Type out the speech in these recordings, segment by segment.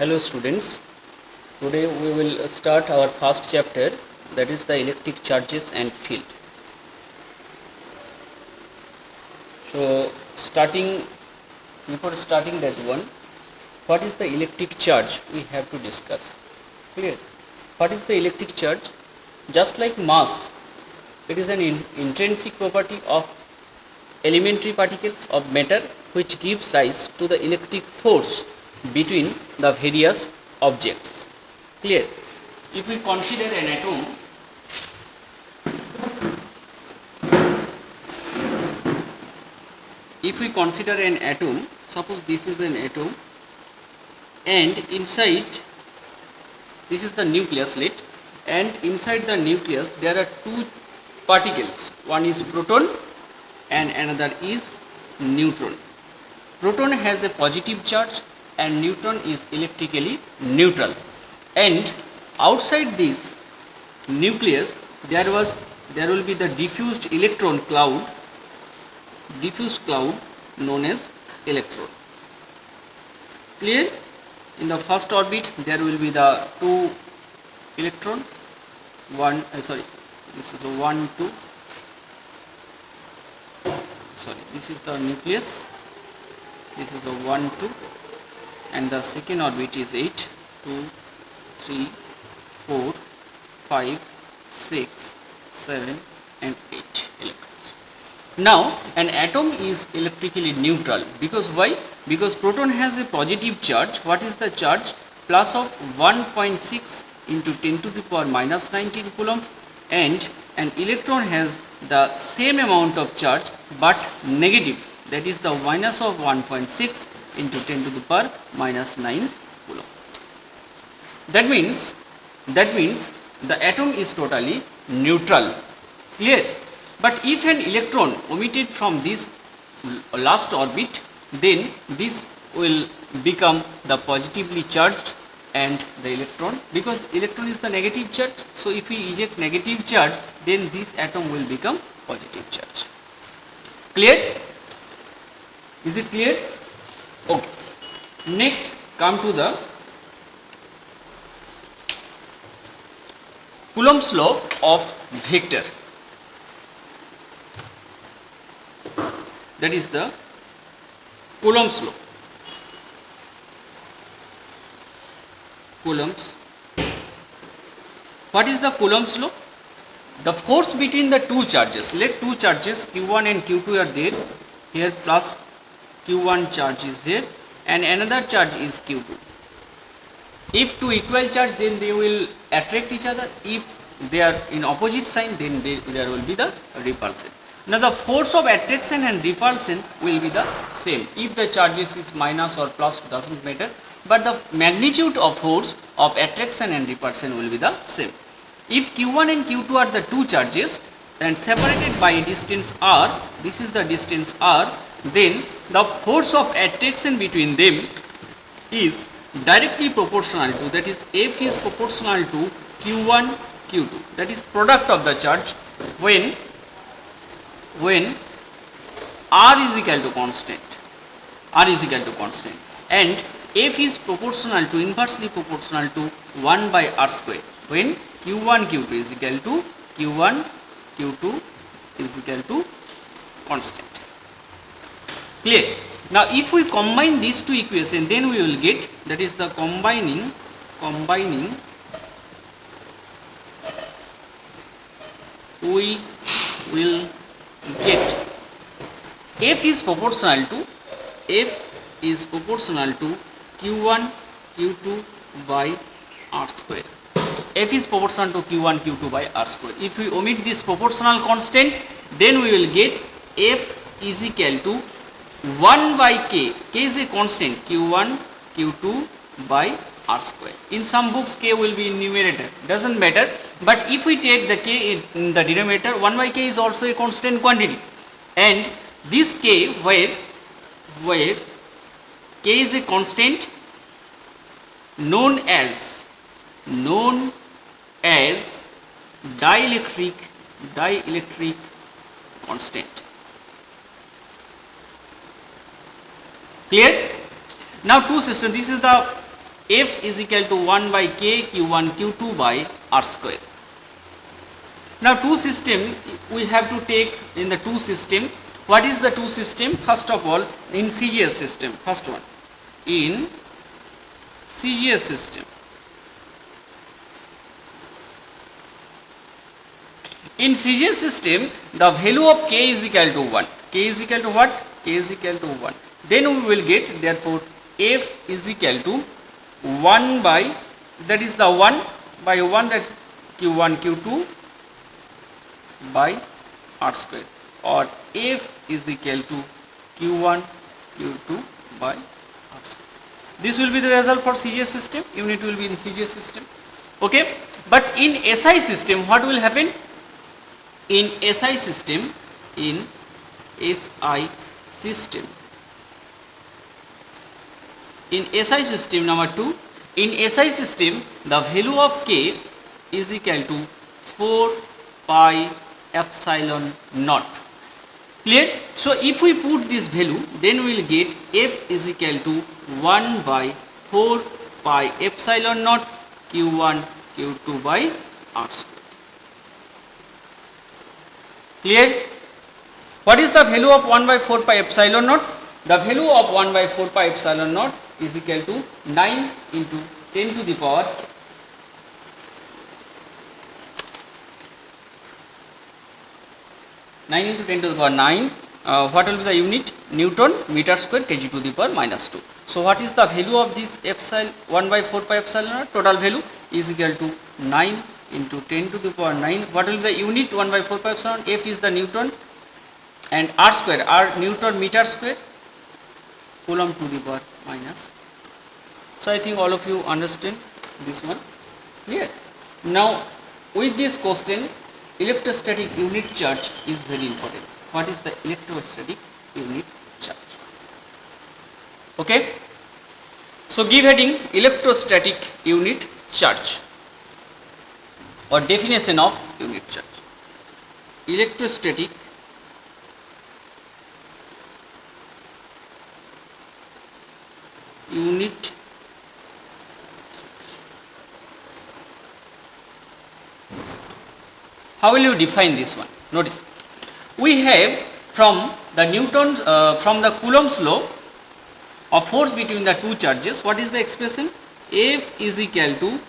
Hello students, today we will start our first chapter, that is the electric charges and field. So before starting that one, what is the electric charge we have to discuss. Clear? What is the electric charge? Just like mass, it is an intrinsic property of elementary particles of matter which gives rise to the electric force between the various objects. Clear? If we consider an atom, suppose this is an atom, and inside, this is the nucleus, and inside the nucleus there are two particles, one is proton and another is neutron. Proton has a positive charge and neutron is electrically neutral, and outside this nucleus there will be the diffused cloud known as electron. Clear? In the first orbit there will be the two electron, this is a 1 2, this is the nucleus, this is a 1 2, and the second orbit is 8 2 3 4 5 6 7 and 8 electrons. Now an atom is electrically neutral because why? Because proton has a positive charge. What is the charge? Plus of 1.6 into 10 to the power minus 19 coulomb, and an electron has the same amount of charge but negative, that is the minus of 1.6 into 10 to the power minus 9 coulomb. That means the atom is totally neutral. Clear? But if an electron omitted from this last orbit, then this will become the positively charged, and the electron, because electron is the negative charge, so if we eject negative charge, then this atom will become positive charge. Clear? Is it clear? Okay. Next, come to the Coulomb's law of vector. That is the Coulomb's law. What is the Coulomb's law? The force between the two charges, let two charges Q1 and Q2 are there, here plus Q1 charge is here and another charge is Q2. If two equal charge, then they will attract each other. If they are in opposite sign, then there will be the repulsion. Now the force of attraction and repulsion will be the same. If the charges is minus or plus, doesn't matter, but the magnitude of force of attraction and repulsion will be the same. If Q1 and Q2 are the two charges and separated by a distance r, this is the distance r, then the force of attraction between them is directly proportional to, that is F is proportional to Q1 Q2, that is product of the charge when r is equal to constant, and F is proportional to, inversely proportional to 1 by r square, when Q1 Q2 is equal to Q1 Q2 is equal to constant. Clear? Now if we combine these two equations, then we will get, that is the combining we will get F is proportional to Q1 Q2 by r square. F is proportional to Q1 Q2 by r square. If we omit this proportional constant, then we will get F is equal to 1 by k is a constant, Q1 Q2 by r square. In some books k will be in numerator, doesn't matter, but if we take the k in the denominator, 1 by k is also a constant quantity, and this k where k is a constant known as dielectric constant. Clear? Now two systems, this is the F is equal to 1 by K Q1 Q2 by R square. Now two system we have to take in the two system. What is the two system? First of all, in CGS system, first one, in CGS system. In CGS system, the value of K is equal to 1. K is equal to what? K is equal to 1. Then we will get, therefore, F is equal to 1 by, that is the 1 by 1, that is Q1 Q2 by R square, or F is equal to Q1 Q2 by R square. This will be the result for CGS system. Unit will be in CGS system. Okay, but in SI system, what will happen? In SI system, in SI system, in SI system number 2, in SI system, the value of K is equal to 4 pi epsilon naught. Clear? So if we put this value, then we will get F is equal to 1 by 4 pi epsilon naught Q1 Q2 by R square. Clear? What is the value of 1 by 4 pi epsilon naught? The value of 1 by 4 pi epsilon naught is equal to 9 into 10 to the power 9 into 10 to the power 9. What will be the unit? Newton meter square kg to the power minus 2. So what is the value of this epsilon 1 by 4 pi epsilon naught? Total value is equal to 9 into 10 to the power 9. What will be the unit? 1 by 4 pi epsilon. F is the Newton and R square, R Newton meter square, Coulomb to the power minus 2. So I think all of you understand this one. Clear? Now with this question, electrostatic unit charge is very important. What is the electrostatic unit charge? Okay. So give heading electrostatic unit charge or definition of unit charge. Electrostatic unit how will you define this one? Notice we have from the Newton from the Coulomb's law of force between the two charges. What is the expression? F is equal to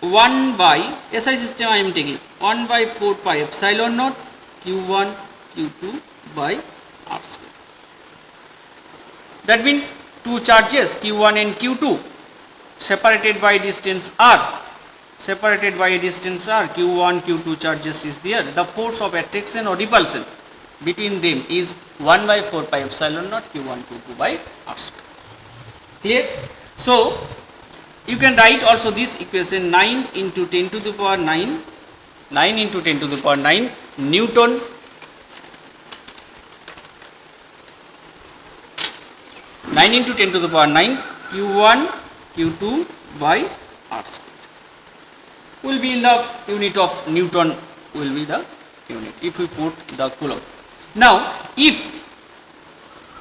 1 by SI system I am taking 1 by 4 pi epsilon naught Q1 Q2 by R square. That means two charges Q1 and Q2 separated by distance R, separated by a distance R, Q1 Q2 charges is there. The force of attraction or repulsion between them is 1 by 4 pi epsilon naught Q1 Q2 by R square. Clear? So you can write also this equation 9 into 10 to the power 9, 9 into 10 to the power 9 Newton into 10 to the power 9 Q1 Q2 by R square will be in the unit of Newton, will be the unit if we put the Coulomb. Now if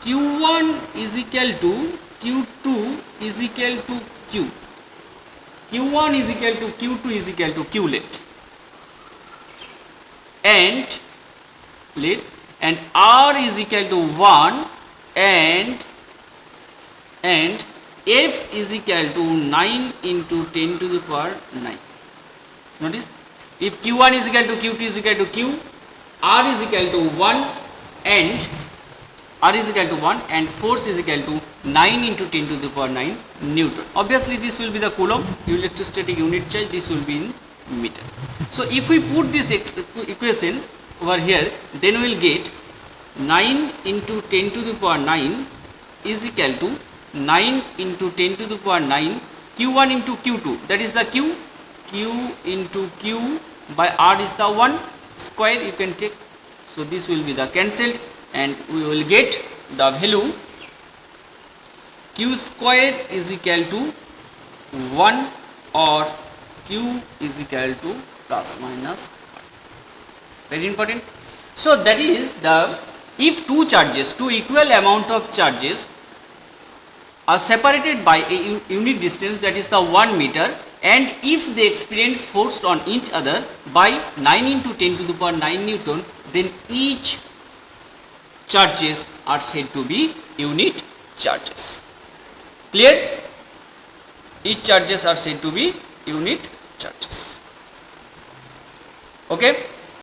Q1 is equal to Q2 is equal to Q, Q1 is equal to Q2 is equal to Q let, and R is equal to 1 and F is equal to 9 into 10 to the power 9. Notice if Q1 is equal to Q2 is equal to Q, R is equal to 1 and force is equal to 9 into 10 to the power 9 Newton. Obviously this will be the Coulomb electrostatic unit charge, this will be in meter. So if we put this equation over here, then we will get 9 into 10 to the power 9 is equal to 9 into 10 to the power 9 Q1 into Q2, that is the Q into Q by R is the 1 square you can take. So this will be the cancelled and we will get the value Q square is equal to 1 or Q is equal to plus minus 1. Very important. So that is the, if two charges, two equal amount of charges are separated by a unit distance, that is the 1 meter, and if they experience force on each other by 9 into 10 to the power 9 Newton, then each charges are said to be unit charges. Clear? Each charges are said to be unit charges. Okay.